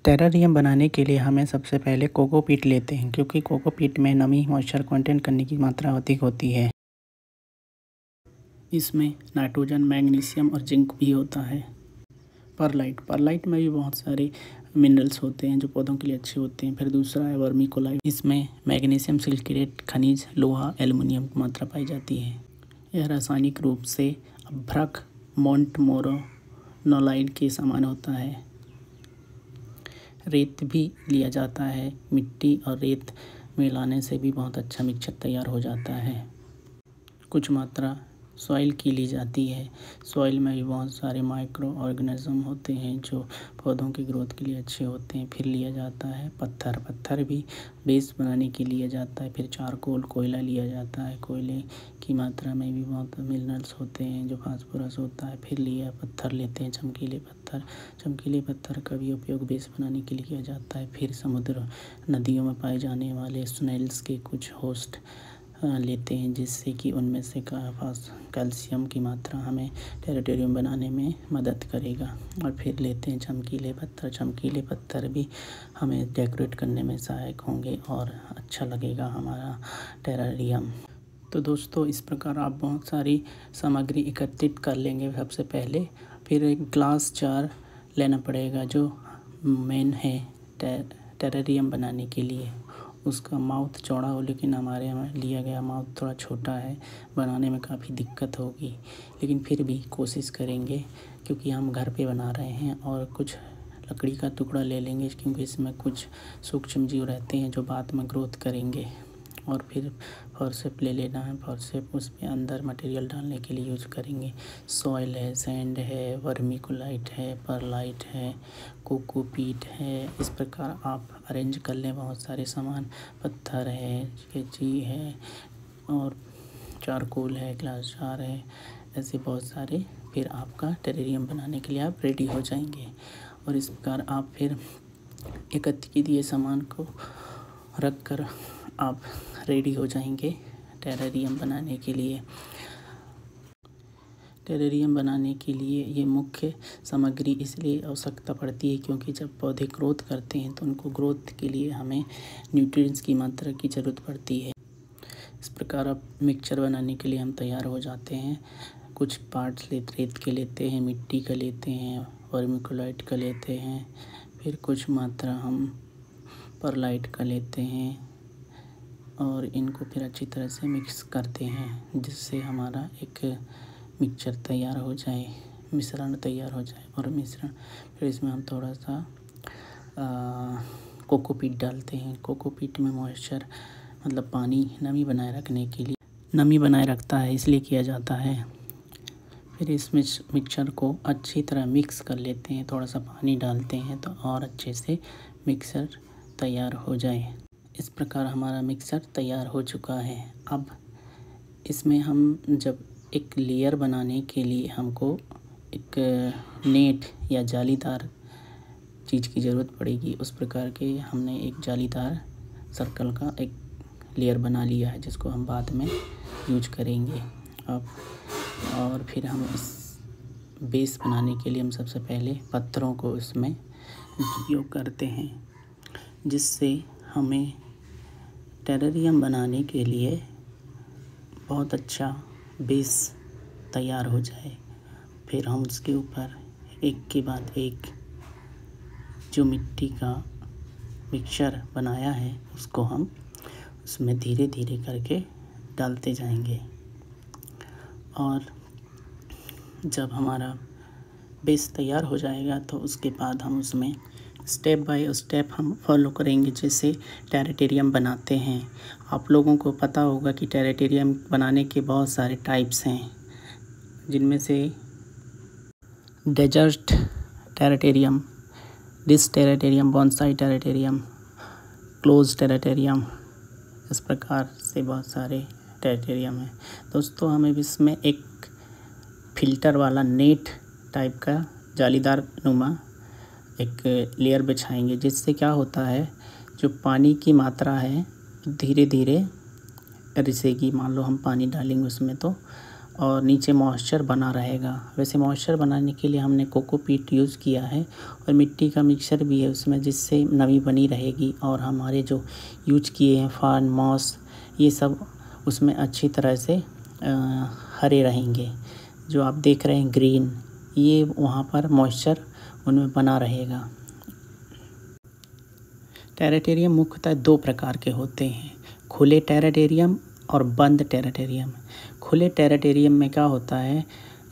Terrarium बनाने के लिए हमें सबसे पहले कोकोपीट लेते हैं, क्योंकि कोकोपीट में नमी मॉइस्चर कंटेंट करने की मात्रा अधिक होती है। इसमें नाइट्रोजन, मैग्नीशियम और जिंक भी होता है। परलाइट में भी बहुत सारे मिनरल्स होते हैं जो पौधों के लिए अच्छे होते हैं। फिर दूसरा है वर्मीकोलाइट। इसमें मैग्नीशियम, सिलिकेट, खनिज, लोहा, एल्युमिनियम की मात्रा पाई जाती है। यह रासायनिक रूप से अभ्रक मोंटमोरोनोलाइड के समान होता है। रेत भी लिया जाता है। मिट्टी और रेत मिलाने से भी बहुत अच्छा मिक्सचर तैयार हो जाता है। कुछ मात्रा सॉइल की ली जाती है। सॉइल में भी बहुत सारे माइक्रो ऑर्गेनिज्म होते हैं जो पौधों की ग्रोथ के लिए अच्छे होते हैं। फिर लिया जाता है पत्थर भी बेस बनाने के लिए जाता है। फिर चारकोल, कोयला लिया जाता है। कोयले की मात्रा में भी बहुत मिनरल्स होते हैं जो फास्फोरस होता है। फिर पत्थर लेते हैं, चमकीले पत्थर का भी उपयोग बेस बनाने के लिए किया जाता है। फिर समुद्र, नदियों में पाए जाने वाले स्नेल्स के कुछ होस्ट लेते हैं, जिससे कि उनमें से कैल्शियम की मात्रा हमें टेराटोरियम बनाने में मदद करेगा। और फिर लेते हैं चमकीले पत्थर भी हमें डेकोरेट करने में सहायक होंगे और अच्छा लगेगा हमारा टेरारियम। तो दोस्तों, इस प्रकार आप बहुत सारी सामग्री एकत्रित कर लेंगे सबसे पहले। फिर एक ग्लास जार लेना पड़ेगा जो मेन है टेरारियम बनाने के लिए। उसका माउथ चौड़ा हो, लेकिन हमारे यहाँ लिया गया माउथ थोड़ा छोटा है, बनाने में काफ़ी दिक्कत होगी, लेकिन फिर भी कोशिश करेंगे क्योंकि हम घर पे बना रहे हैं। और कुछ लकड़ी का टुकड़ा ले लेंगे क्योंकि इसमें कुछ सूक्ष्म जीव रहते हैं जो बाद में ग्रोथ करेंगे। और फिर फॉरसेप ले लेना है। फॉरसेप उसमें अंदर मटेरियल डालने के लिए यूज़ करेंगे। सॉइल है, सैंड है, वर्मीकोलाइट है, परलाइट है, कोकोपीट है। इस प्रकार आप अरेंज कर लें बहुत सारे सामान। पत्थर है, कैंची है और चारकोल है, ग्लास जार है, ऐसे बहुत सारे। फिर आपका टेरेरियम बनाने के लिए आप रेडी हो जाएंगे। और इस प्रकार आप फिर एकत्रित किए सामान को रख कर आप रेडी हो जाएंगे टेरेरियम बनाने के लिए। टेरेरियम बनाने के लिए ये मुख्य सामग्री इसलिए आवश्यकता पड़ती है क्योंकि जब पौधे ग्रोथ करते हैं तो उनको ग्रोथ के लिए हमें न्यूट्रिएंट्स की मात्रा की ज़रूरत पड़ती है। इस प्रकार अब मिक्सचर बनाने के लिए हम तैयार हो जाते हैं। कुछ पार्ट्स रेत के लेते हैं, मिट्टी का लेते हैं, वर्मीकोलाइट का लेते हैं। फिर कुछ मात्रा हम परलाइट का लेते हैं और इनको फिर अच्छी तरह से मिक्स करते हैं, जिससे हमारा एक मिक्सचर तैयार हो जाए, मिश्रण तैयार हो जाए। और मिश्रण फिर इसमें हम थोड़ा सा कोकोपीट डालते हैं। कोकोपीट में मॉइस्चर मतलब पानी नमी बनाए रखने के लिए नमी बनाए रखता है, इसलिए किया जाता है। फिर इस मिक्सचर को अच्छी तरह मिक्स कर लेते हैं। थोड़ा सा पानी डालते हैं तो और अच्छे से मिक्सर तैयार हो जाए। इस प्रकार हमारा मिक्सर तैयार हो चुका है। अब इसमें हम जब एक लेयर बनाने के लिए हमको एक नेट या जालीदार चीज़ की ज़रूरत पड़ेगी। उस प्रकार के हमने एक जालीदार सर्कल का एक लेयर बना लिया है, जिसको हम बाद में यूज करेंगे। अब और फिर हम इस बेस बनाने के लिए हम सबसे पहले पत्थरों को इसमें उपयोग करते हैं, जिससे हमें टेरेरियम बनाने के लिए बहुत अच्छा बेस तैयार हो जाए। फिर हम उसके ऊपर एक के बाद एक जो मिट्टी का मिक्सचर बनाया है उसको हम उसमें धीरे धीरे करके डालते जाएंगे। और जब हमारा बेस तैयार हो जाएगा तो उसके बाद हम उसमें स्टेप बाय स्टेप हम फॉलो करेंगे, जैसे टेरेरियम बनाते हैं। आप लोगों को पता होगा कि टेरेरियम बनाने के बहुत सारे टाइप्स हैं, जिनमें से desert terrarium, dish terrarium, bonsai terrarium, close terrarium, इस प्रकार से बहुत सारे टेरेरियम हैं। दोस्तों, हमें इसमें एक फिल्टर वाला नेट टाइप का जालीदार नुमा एक लेयर बिछाएंगे, जिससे क्या होता है जो पानी की मात्रा है धीरे धीरे रिसेगी। मान लो हम पानी डालेंगे उसमें तो और नीचे मॉइस्चर बना रहेगा। वैसे मॉइस्चर बनाने के लिए हमने कोकोपीट यूज़ किया है और मिट्टी का मिक्सचर भी है उसमें, जिससे नमी बनी रहेगी और हमारे जो यूज किए हैं फार्न मॉस ये सब उसमें अच्छी तरह से हरे रहेंगे। जो आप देख रहे हैं ग्रीन, ये वहाँ पर मॉइस्चर उनमें बना रहेगा। टेरेटेरियम मुख्यतः 2 प्रकार के होते हैं, खुले टेरेटेरियम और बंद टेरेटेरियम। खुले टेरेटेरियम में क्या होता है,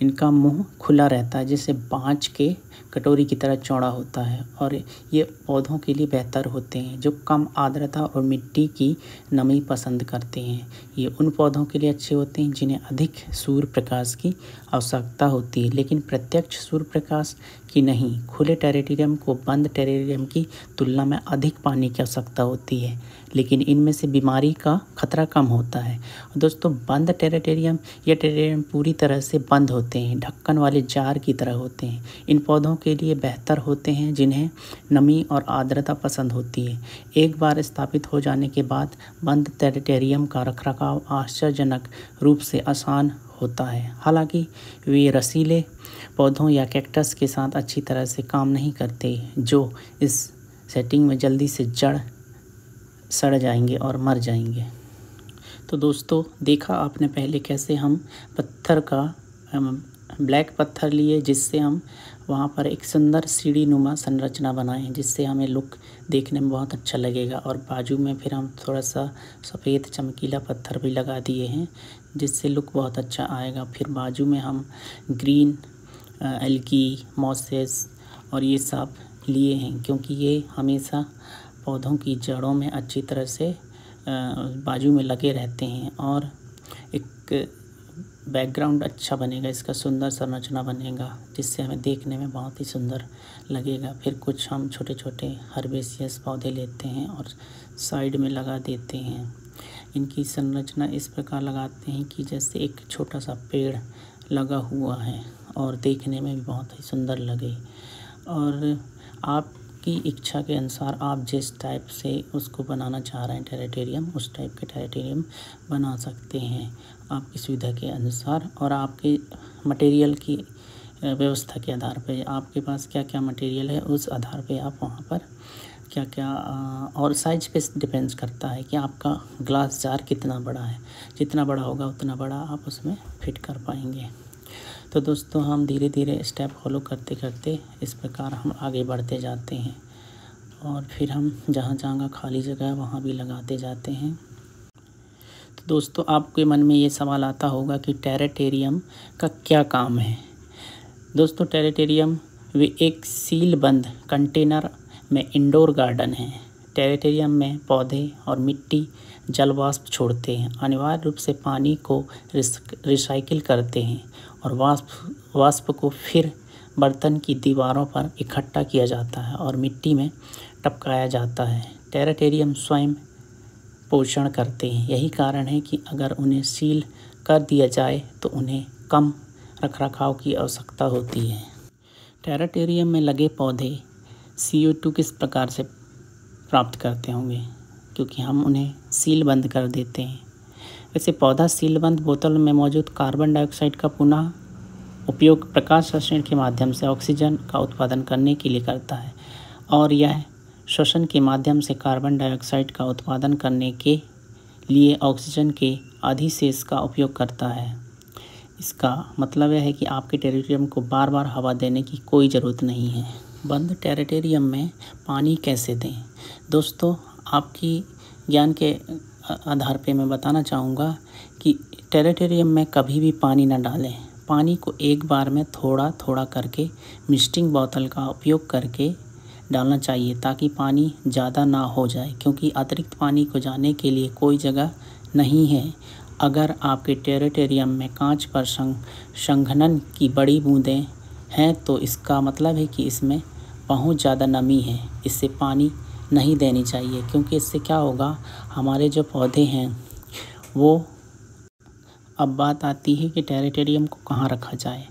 इनका मुंह खुला रहता है, जैसे बाँच के कटोरी की तरह चौड़ा होता है और ये पौधों के लिए बेहतर होते हैं जो कम आर्द्रता और मिट्टी की नमी पसंद करते हैं। ये उन पौधों के लिए अच्छे होते हैं जिन्हें अधिक सूर्य प्रकाश की आवश्यकता होती है, लेकिन प्रत्यक्ष सूर्य प्रकाश की नहीं। खुले टेरेटेरियम को बंद टेरेटेरियम की तुलना में अधिक पानी की आवश्यकता होती है, लेकिन इनमें से बीमारी का खतरा कम होता है। दोस्तों, बंद टेरेटेरियम या टेरेटेरियम पूरी तरह से बंद होते हैं, ढक्कन वाले जार की तरह होते हैं। इन पौधों के लिए बेहतर होते हैं जिन्हें नमी और आर्द्रता पसंद होती है। एक बार स्थापित हो जाने के बाद बंद टेरेटेरियम का रखरखाव आश्चर्यजनक रूप से आसान होता है। हालांकि वे रसीले पौधों या कैक्टस के साथ अच्छी तरह से काम नहीं करते, जो इस सेटिंग में जल्दी से जड़ सड़ जाएंगे और मर जाएंगे। तो दोस्तों, देखा आपने पहले कैसे हम पत्थर का ब्लैक पत्थर लिए, जिससे हम वहाँ पर एक सुंदर सीढ़ी नुमा संरचना बनाएं, जिससे हमें लुक देखने में बहुत अच्छा लगेगा। और बाजू में फिर हम थोड़ा सा सफ़ेद चमकीला पत्थर भी लगा दिए हैं, जिससे लुक बहुत अच्छा आएगा। फिर बाजू में हम ग्रीन एल्गी, मॉसेस और ये सब लिए हैं, क्योंकि ये हमेशा पौधों की जड़ों में अच्छी तरह से बाजू में लगे रहते हैं और एक बैकग्राउंड अच्छा बनेगा, इसका सुंदर संरचना बनेगा, जिससे हमें देखने में बहुत ही सुंदर लगेगा। फिर कुछ हम छोटे छोटे हर्बेसियस पौधे लेते हैं और साइड में लगा देते हैं। इनकी संरचना इस प्रकार लगाते हैं कि जैसे एक छोटा सा पेड़ लगा हुआ है और देखने में भी बहुत ही सुंदर लगे। और आपकी इच्छा के अनुसार आप जिस टाइप से उसको बनाना चाह रहे हैं टेरेटेरियम, उस टाइप के टेरेटेरियम बना सकते हैं आपकी सुविधा के अनुसार और आपके मटेरियल की व्यवस्था के आधार पे। आपके पास क्या क्या मटेरियल है उस आधार पे आप वहाँ पर क्या क्या और साइज पे डिपेंड्स करता है कि आपका ग्लास जार कितना बड़ा है। जितना बड़ा होगा उतना बड़ा आप उसमें फिट कर पाएंगे। तो दोस्तों, हम धीरे धीरे स्टेप फॉलो करते करते इस प्रकार हम आगे बढ़ते जाते हैं और फिर हम जहाँ जहाँ खाली जगह है वहाँ भी लगाते जाते हैं। तो दोस्तों, आपके मन में ये सवाल आता होगा कि टेरेटेरियम का क्या काम है। दोस्तों, टेरेटेरियम वे एक सील बंद कंटेनर में इंडोर गार्डन है। टेरेटेरियम में पौधे और मिट्टी जल वाष्प छोड़ते हैं, अनिवार्य रूप से पानी को रिसाइकिल करते हैं और वाष्प को फिर बर्तन की दीवारों पर इकट्ठा किया जाता है और मिट्टी में टपकाया जाता है। टेरेटेरियम स्वयं पोषण करते हैं, यही कारण है कि अगर उन्हें सील कर दिया जाए तो उन्हें कम रखरखाव की आवश्यकता होती है। टेरेटेरियम में लगे पौधे CO2 किस प्रकार से प्राप्त करते होंगे, क्योंकि हम उन्हें सील बंद कर देते हैं। वैसे पौधा सीलबंद बोतल में मौजूद कार्बन डाइऑक्साइड का पुनः उपयोग प्रकाश संश्लेषण के माध्यम से ऑक्सीजन का उत्पादन करने के लिए करता है और यह श्वसन के माध्यम से कार्बन डाइऑक्साइड का उत्पादन करने के लिए ऑक्सीजन के अधिशेष का उपयोग करता है। इसका मतलब यह है कि आपके टेरेटेरियम को बार बार हवा देने की कोई ज़रूरत नहीं है। बंद टेरेटेरियम में पानी कैसे दें? दोस्तों, आपकी ज्ञान के आधार पे मैं बताना चाहूँगा कि टेरेटेरियम में कभी भी पानी न डालें। पानी को एक बार में थोड़ा थोड़ा करके मिस्टिंग बोतल का उपयोग करके डालना चाहिए, ताकि पानी ज़्यादा ना हो जाए, क्योंकि अतिरिक्त पानी को जाने के लिए कोई जगह नहीं है। अगर आपके टेरेटेरियम में कांच पर संघनन की बड़ी बूंदें हैं तो इसका मतलब है कि इसमें बहुत ज़्यादा नमी है। इससे पानी नहीं देनी चाहिए, क्योंकि इससे क्या होगा, हमारे जो पौधे हैं वो, अब बात आती है कि टेरेटेरियम को कहाँ रखा जाए।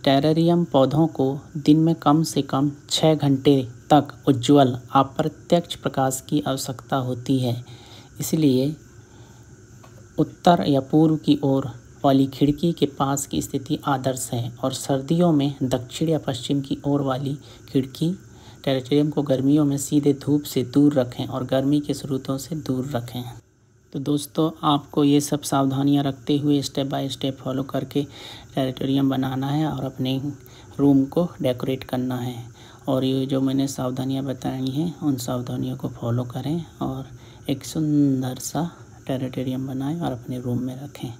टेरेरियम पौधों को दिन में कम से कम 6 घंटे तक उज्ज्वल अप्रत्यक्ष प्रकाश की आवश्यकता होती है। इसलिए उत्तर या पूर्व की ओर वाली खिड़की के पास की स्थिति आदर्श है और सर्दियों में दक्षिण या पश्चिम की ओर वाली खिड़की टेरेटोरियम को गर्मियों में सीधे धूप से दूर रखें और गर्मी के स्रोतों से दूर रखें। तो दोस्तों, आपको ये सब सावधानियां रखते हुए स्टेप बाय स्टेप फॉलो करके टेरेटोरियम बनाना है और अपने रूम को डेकोरेट करना है। और ये जो मैंने सावधानियां बताई हैं उन सावधानियों को फॉलो करें और एक सुंदर सा टेरेटोरियम बनाएं और अपने रूम में रखें।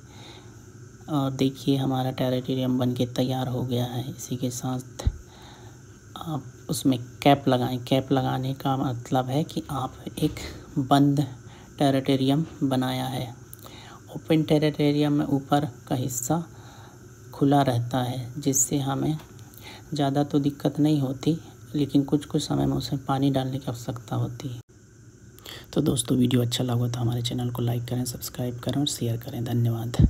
और देखिए, हमारा टेरेटोरियम बनके तैयार हो गया है। इसी के साथ आप उसमें कैप लगाएं। कैप लगाने का मतलब है कि आप एक बंद टेरेटोरियम बनाया है। ओपन टेरेटोरियम में ऊपर का हिस्सा खुला रहता है, जिससे हमें ज़्यादा तो दिक्कत नहीं होती, लेकिन कुछ कुछ समय में उसमें पानी डालने की आवश्यकता होती है। तो दोस्तों, वीडियो अच्छा लगा तो हमारे चैनल को लाइक करें, सब्सक्राइब करें और शेयर करें। धन्यवाद।